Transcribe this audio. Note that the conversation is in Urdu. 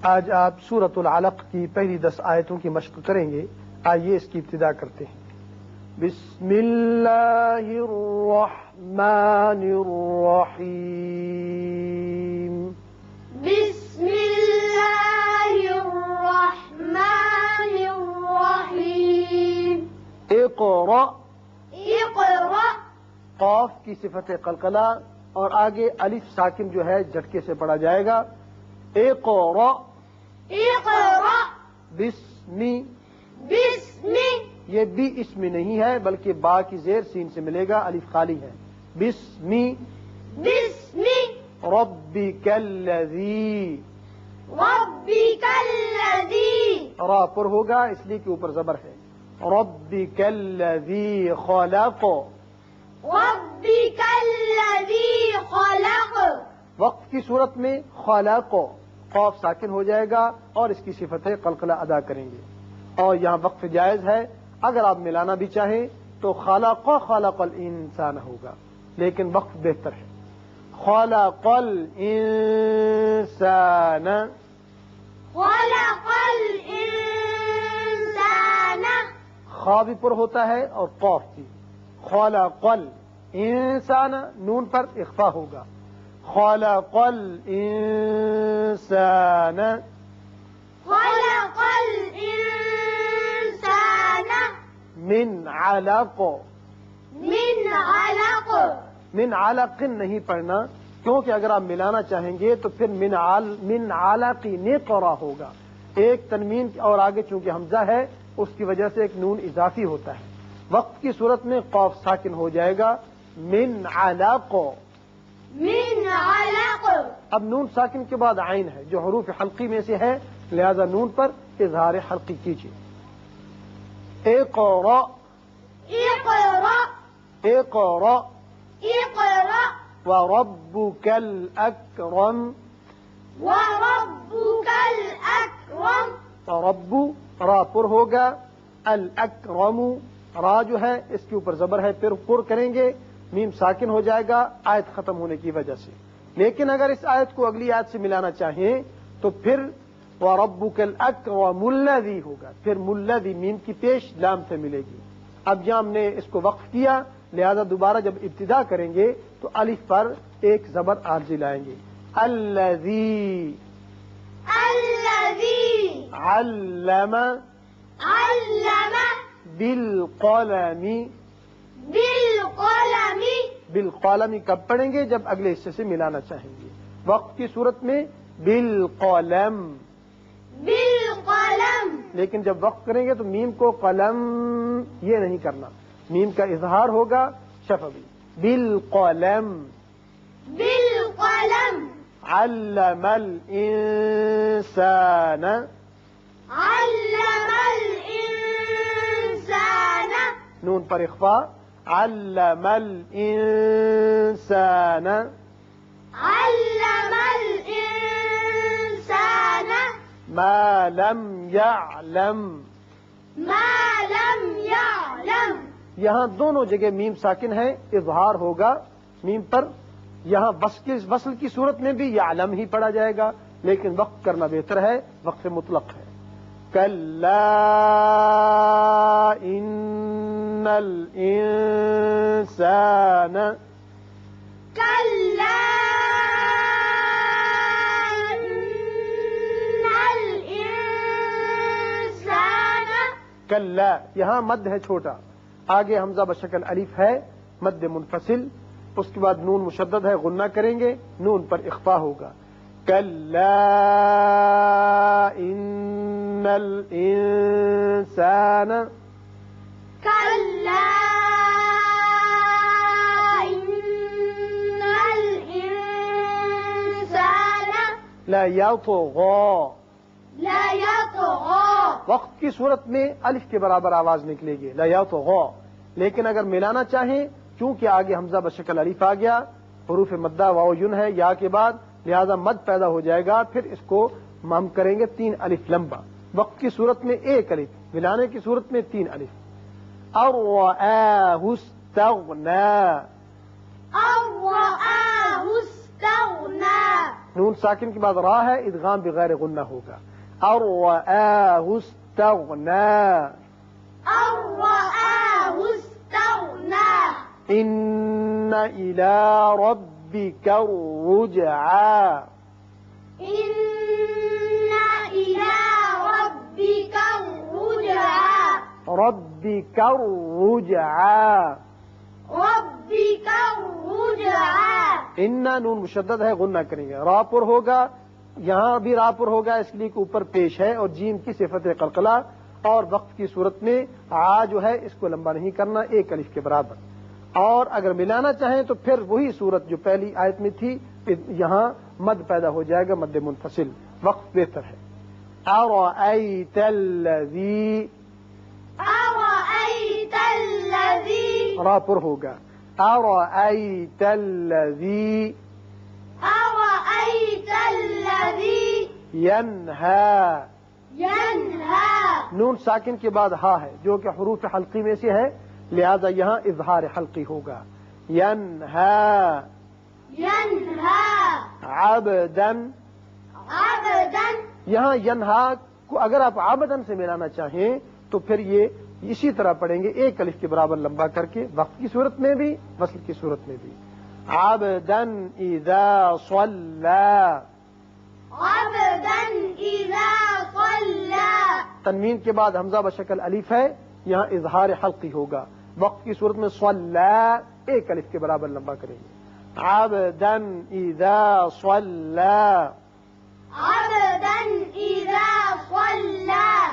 آج آپ سورۃ العلق کی پہلی 10 آیتوں کی مشق کریں گے. آئیے اس کی ابتدا کرتے ہیں. بسم اللہ الرحمن الرحیم. بسم اللہ الرحمن الرحیم. اقرأ. اقرأ. قاف کی صفت قلقلہ اور آگے الف ساکن جو ہے جھٹکے سے پڑھا جائے گا. اقرأ. اقرأ. بسمی. بسمی. یہ بھی اسم نہیں ہے بلکہ با کی زیر سین سے ملے گا، الف خالی ہے. بسمی. بسمی. ربک الذی. ربک الذی. را پر ہوگا اس لیے کہ اوپر زبر ہے. ربک الذی خلق. ربک الذی خلق. وقت کی صورت میں خلق قاف ساکن ہو جائے گا اور اس کی صفت قلقلہ ادا کریں گے. اور یہاں وقف جائز ہے، اگر آپ ملانا بھی چاہیں تو خلق الانسان ہوگا، لیکن وقف بہتر ہے. خلق الانسان. خلق الانسان. خا بھی پر ہوتا ہے اور قاف بھی. خلق الانسان نون پر اخفا ہوگا. خلق الانسان. خلق الانسان. من علق. من علق. من علق نہیں پڑھنا، کیونکہ اگر آپ ملانا چاہیں گے تو پھر من علق نقرا ہوگا. ایک تنوین اور آگے چونکہ حمزہ ہے اس کی وجہ سے ایک نون اضافی ہوتا ہے. وقت کی صورت میں قاف ساکن ہو جائے گا. من علق. من علق. اب نون ساکن کے بعد عین ہے جو حروف حلقی میں سے ہے، لہذا نون پر اظہار حلقی کیجیے. اقرأ. اقرأ. اقرأ. اقرأ. وربك الأكرم. وربك الأكرم. رب را پر ہوگا. الاکرم را جو ہے اس کے اوپر زبر ہے، پھر پر کریں گے، میم ساکن ہو جائے گا آیت ختم ہونے کی وجہ سے. لیکن اگر اس آیت کو اگلی آیت سے ملانا چاہیں تو پھر وَرَبُّكَ الْأَكْرَمُ الَّذِي ہوگا، پھر مُلَّذِي میم کی پیش لام سے ملے گی. اب یہاں ہم نے اس کو وقف کیا، لہذا دوبارہ جب ابتدا کریں گے تو الف پر ایک زبر عارضی لائیں گے. الَّذِي. الذي. علم. علم. بالقلم. بالقلم. بالقلم کب پڑھیں گے؟ جب اگلے حصے سے ملانا چاہیں گے. وقت کی صورت میں بالقلم. بالقلم. لیکن جب وقت کریں گے تو میم کو قلم یہ نہیں کرنا، میم کا اظہار ہوگا شفوی. بالقلم. بالقلم. علم الانسان. علم الانسان. نون پر اخفا. علم الانسان. علم الانسان. ما لم يعلم. ما لم يعلم. یہاں دونوں جگہ میم ساکن ہے، اظہار ہوگا میم پر. یہاں وصل کی صورت میں بھی یعلم ہی پڑھا جائے گا، لیکن وقت کرنا بہتر ہے، وقف مطلق ہے. کلا ان الانسان. كلا إن الإنسان. کلا یہاں مد ہے چھوٹا، آگے حمزہ بشکل الف ہے مد منفصل، اس کے بعد نون مشدد ہے، غنہ کریں گے، نون پر اخفا ہوگا. کلا ان الانسان. كلا إن الإنسان. لا يطغى. لا يطغى. وقت کی صورت میں الف کے برابر آواز نکلے گی لا يطغى، لیکن اگر ملانا چاہیں چونکہ آگے حمزہ بشکل الف آ گیا، حروف مدہ واو یون ہے یا کے بعد، لہذا مد پیدا ہو جائے گا، پھر اس کو ہم کریں گے 3 الف لمبا. وقت کی صورت میں 1 الف، ملانے کی صورت میں 3 الف. الرآہ استغنى. الرآہ استغنى. نون ساکن کے بعد را ہے، ادغام بغیر غنہ ہوگا. ارآہ استغنا. الرآه استغنى ان الى ربك الرجعى. إن إلى ربك الرجعى ربك الرجعى. ربك الرجعى ان نون مشدد ہے، غنہ کریں گے. را پر ہوگا، یہاں بھی را پر ہوگا، اس لیے کہ اوپر پیش ہے اور جیم کی صفت قلقلہ، اور وقت کی صورت میں آ جو ہے اس کو لمبا نہیں کرنا، ایک الف کے برابر. اور اگر ملانا چاہیں تو پھر وہی صورت جو پہلی آیت میں تھی، یہاں مد پیدا ہو جائے گا، مد منفصل. وقت بہتر ہے. ارأیت الذی، أرأيت الذي را پر ہوگا. ارأیت الذی أرأيت الذي ینہا. ينهى نون ساکن کے بعد ہا ہے جو کہ حروف حلقی میں سے ہے، لہذا یہاں اظہار حلقی ہوگا. ینہا ينهى عبدا. عبدا یہاں ینہا کو اگر آپ عبدن سے ملانا چاہیں تو پھر یہ اسی طرح پڑھیں گے، ایک الف کے برابر لمبا کر کے، وقت کی صورت میں بھی، وصل کی صورت میں بھی. عبدا اذا صلی. عبدا إذا صلى تنوین کے بعد حمزہ بشکل الف ہے، یہاں اظہار حلقی ہوگا. وقت کی صورت میں صلی ایک الف کے برابر لمبا کریں گے. عبدا اذا صلی. عبدا إذا صلى